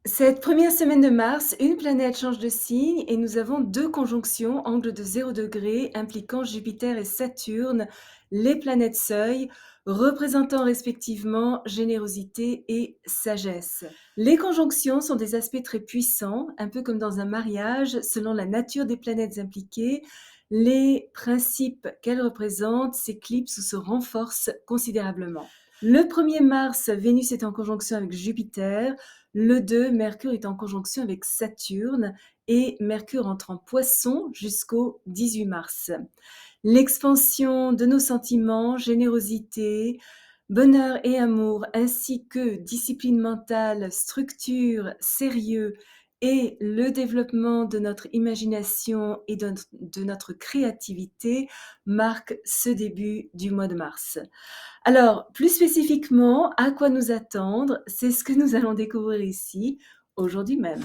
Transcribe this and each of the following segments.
Cette première semaine de mars, une planète change de signe et nous avons 2 conjonctions, angles de 0 degré, impliquant Jupiter et Saturne, les planètes seuil, représentant respectivement générosité et sagesse. Les conjonctions sont des aspects très puissants, un peu comme dans un mariage, selon la nature des planètes impliquées. Les principes qu'elles représentent s'éclipsent ou se renforcent considérablement. Le 1er mars, Vénus est en conjonction avec Jupiter. Le 2, Mercure est en conjonction avec Saturne et Mercure entre en Poisson jusqu'au 18 mars. L'expansion de nos sentiments, générosité, bonheur et amour, ainsi que discipline mentale, structure, sérieux et le développement de notre imagination et de notre créativité marquent ce début du mois de mars. Alors, plus spécifiquement, à quoi nous attendre? C'est ce que nous allons découvrir ici, aujourd'hui même.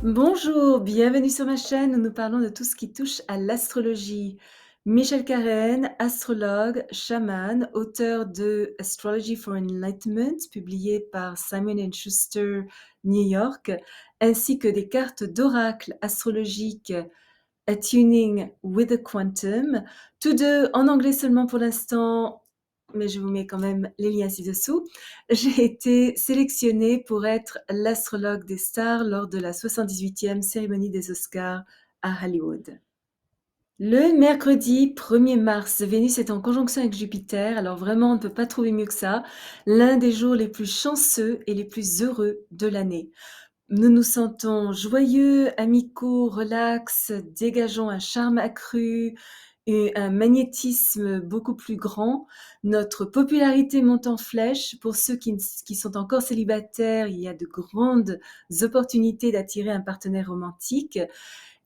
Bonjour, bienvenue sur ma chaîne où nous parlons de tout ce qui touche à l'astrologie. Michel Carène, astrologue, chaman, auteur de Astrology for Enlightenment, publié par Simon & Schuster, New York, ainsi que des cartes d'oracle astrologique Attuning with the Quantum, tous deux en anglais seulement pour l'instant, mais je vous mets quand même les liens ci-dessous. J'ai été sélectionnée pour être l'astrologue des stars lors de la 78e cérémonie des Oscars à Hollywood. Le mercredi 1er mars, Vénus est en conjonction avec Jupiter, alors vraiment on ne peut pas trouver mieux que ça, l'un des jours les plus chanceux et les plus heureux de l'année. Nous nous sentons joyeux, amicaux, relax, dégageons un charme accru et un magnétisme beaucoup plus grand. Notre popularité monte en flèche. Pour ceux qui sont encore célibataires, il y a de grandes opportunités d'attirer un partenaire romantique.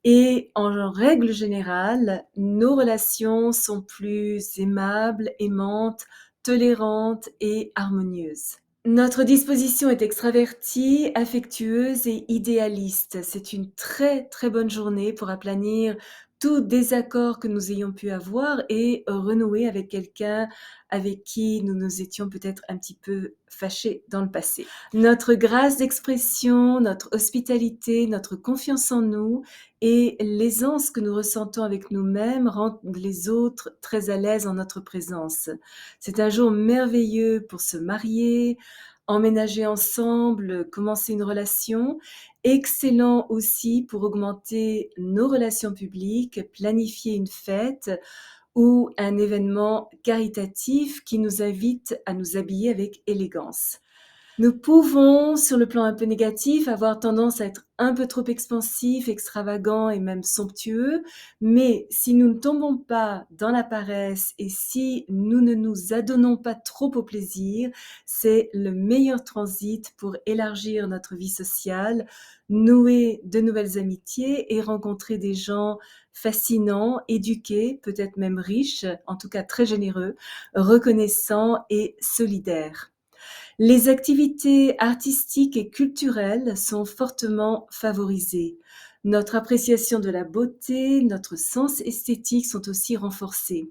Et en règle générale, nos relations sont plus aimables, aimantes, tolérantes et harmonieuses. Notre disposition est extravertie, affectueuse et idéaliste. C'est une très très bonne journée pour aplanir tout désaccord que nous ayons pu avoir et renouer avec quelqu'un avec qui nous nous étions peut-être un petit peu fâchés dans le passé. Notre grâce d'expression, notre hospitalité, notre confiance en nous et l'aisance que nous ressentons avec nous-mêmes rendent les autres très à l'aise en notre présence. C'est un jour merveilleux pour se marier, emménager ensemble, commencer une relation. Excellent aussi pour augmenter nos relations publiques, planifier une fête ou un événement caritatif qui nous invite à nous habiller avec élégance. Nous pouvons, sur le plan un peu négatif, avoir tendance à être un peu trop expansif, extravagant et même somptueux, mais si nous ne tombons pas dans la paresse et si nous ne nous adonnons pas trop au plaisir, c'est le meilleur transit pour élargir notre vie sociale, nouer de nouvelles amitiés et rencontrer des gens fascinants, éduqués, peut-être même riches, en tout cas très généreux, reconnaissants et solidaires. Les activités artistiques et culturelles sont fortement favorisées. Notre appréciation de la beauté, notre sens esthétique sont aussi renforcés.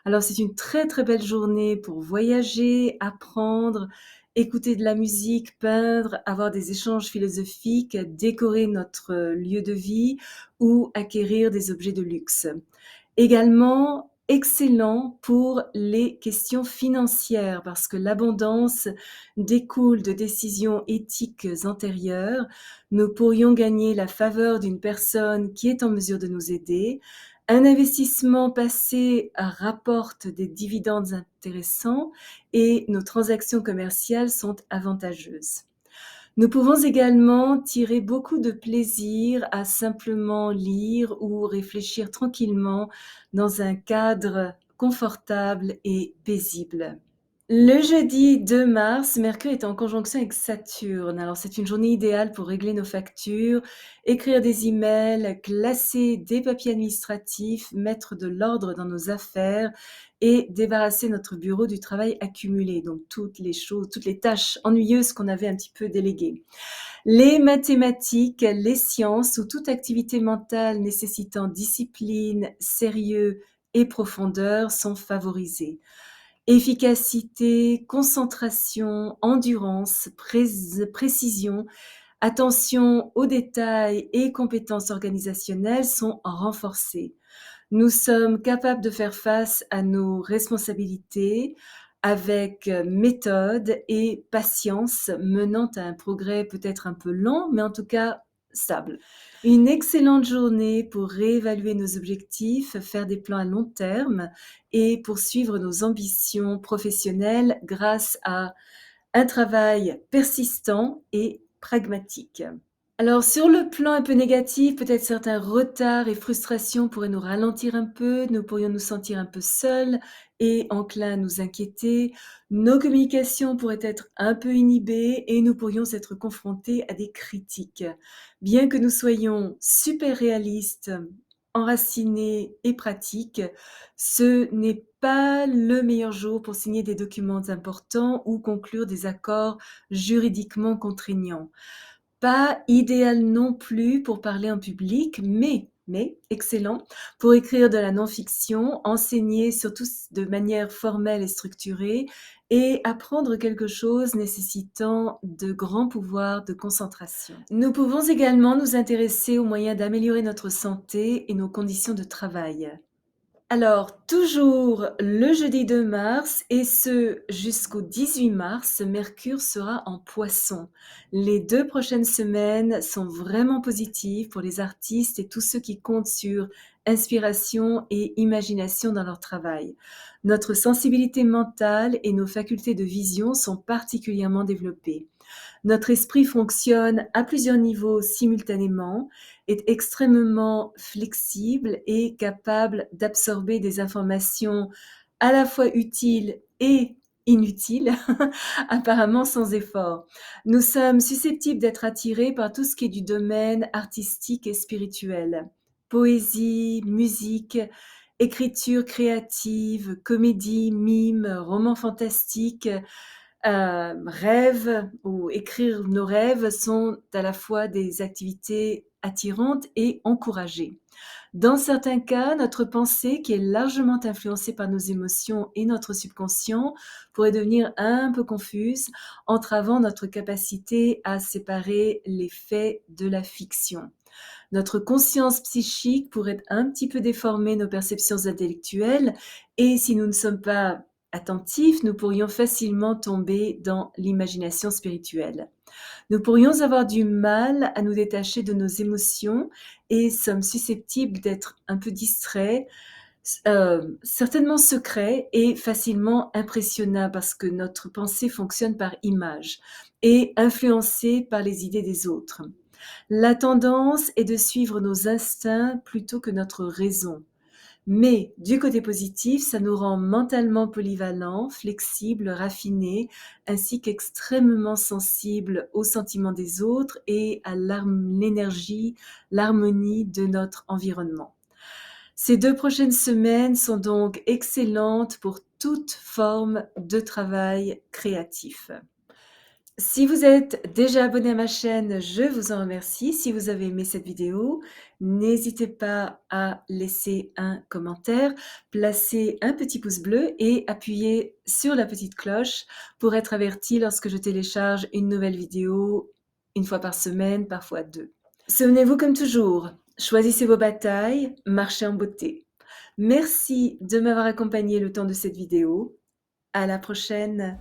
Alors c'est une très très belle journée pour voyager, apprendre, écouter de la musique, peindre, avoir des échanges philosophiques, décorer notre lieu de vie ou acquérir des objets de luxe. Également, excellent pour les questions financières parce que l'abondance découle de décisions éthiques antérieures. Nous pourrions gagner la faveur d'une personne qui est en mesure de nous aider. Un investissement passé rapporte des dividendes intéressants et nos transactions commerciales sont avantageuses. Nous pouvons également tirer beaucoup de plaisir à simplement lire ou réfléchir tranquillement dans un cadre confortable et paisible. Le jeudi 2 mars, Mercure est en conjonction avec Saturne. Alors, c'est une journée idéale pour régler nos factures, écrire des emails, classer des papiers administratifs, mettre de l'ordre dans nos affaires et débarrasser notre bureau du travail accumulé. Donc, toutes les choses, toutes les tâches ennuyeuses qu'on avait un petit peu déléguées. Les mathématiques, les sciences ou toute activité mentale nécessitant discipline, sérieux et profondeur sont favorisées. Efficacité, concentration, endurance, précision, attention aux détails et compétences organisationnelles sont renforcées. Nous sommes capables de faire face à nos responsabilités avec méthode et patience, menant à un progrès peut-être un peu lent, mais en tout cas stable. Une excellente journée pour réévaluer nos objectifs, faire des plans à long terme et poursuivre nos ambitions professionnelles grâce à un travail persistant et pragmatique. Alors sur le plan un peu négatif, peut-être certains retards et frustrations pourraient nous ralentir un peu, nous pourrions nous sentir un peu seuls et enclins à nous inquiéter. Nos communications pourraient être un peu inhibées et nous pourrions être confrontés à des critiques. Bien que nous soyons super réalistes, enracinés et pratiques, ce n'est pas le meilleur jour pour signer des documents importants ou conclure des accords juridiquement contraignants. Pas idéal non plus pour parler en public, mais excellent pour écrire de la non-fiction, enseigner surtout de manière formelle et structurée et apprendre quelque chose nécessitant de grands pouvoirs de concentration. Nous pouvons également nous intéresser aux moyens d'améliorer notre santé et nos conditions de travail. Alors, toujours le jeudi 2 mars et ce jusqu'au 18 mars, Mercure sera en Poisson. Les 2 prochaines semaines sont vraiment positives pour les artistes et tous ceux qui comptent sur inspiration et imagination dans leur travail. Notre sensibilité mentale et nos facultés de vision sont particulièrement développées. Notre esprit fonctionne à plusieurs niveaux simultanément, est extrêmement flexible et capable d'absorber des informations à la fois utiles et inutiles, apparemment sans effort. Nous sommes susceptibles d'être attirés par tout ce qui est du domaine artistique et spirituel. Poésie, musique, écriture créative, comédie, mime, roman fantastique, rêves ou écrire nos rêves sont à la fois des activités attirantes et encouragées. Dans certains cas, notre pensée, qui est largement influencée par nos émotions et notre subconscient, pourrait devenir un peu confuse, entravant notre capacité à séparer les faits de la fiction. Notre conscience psychique pourrait un petit peu déformer nos perceptions intellectuelles et si nous ne sommes pas attentifs, nous pourrions facilement tomber dans l'imagination spirituelle. Nous pourrions avoir du mal à nous détacher de nos émotions et sommes susceptibles d'être un peu distraits, certainement secrets et facilement impressionnables parce que notre pensée fonctionne par image et influencée par les idées des autres. La tendance est de suivre nos instincts plutôt que notre raison. Mais du côté positif, ça nous rend mentalement polyvalents, flexibles, raffinés, ainsi qu'extrêmement sensibles aux sentiments des autres et à l'énergie, l'harmonie de notre environnement. Ces 2 prochaines semaines sont donc excellentes pour toute forme de travail créatif. Si vous êtes déjà abonné à ma chaîne, je vous en remercie. Si vous avez aimé cette vidéo, n'hésitez pas à laisser un commentaire, placer un petit pouce bleu et appuyer sur la petite cloche pour être averti lorsque je télécharge une nouvelle vidéo une fois par semaine, parfois 2. Souvenez-vous comme toujours, choisissez vos batailles, marchez en beauté. Merci de m'avoir accompagné le temps de cette vidéo. À la prochaine.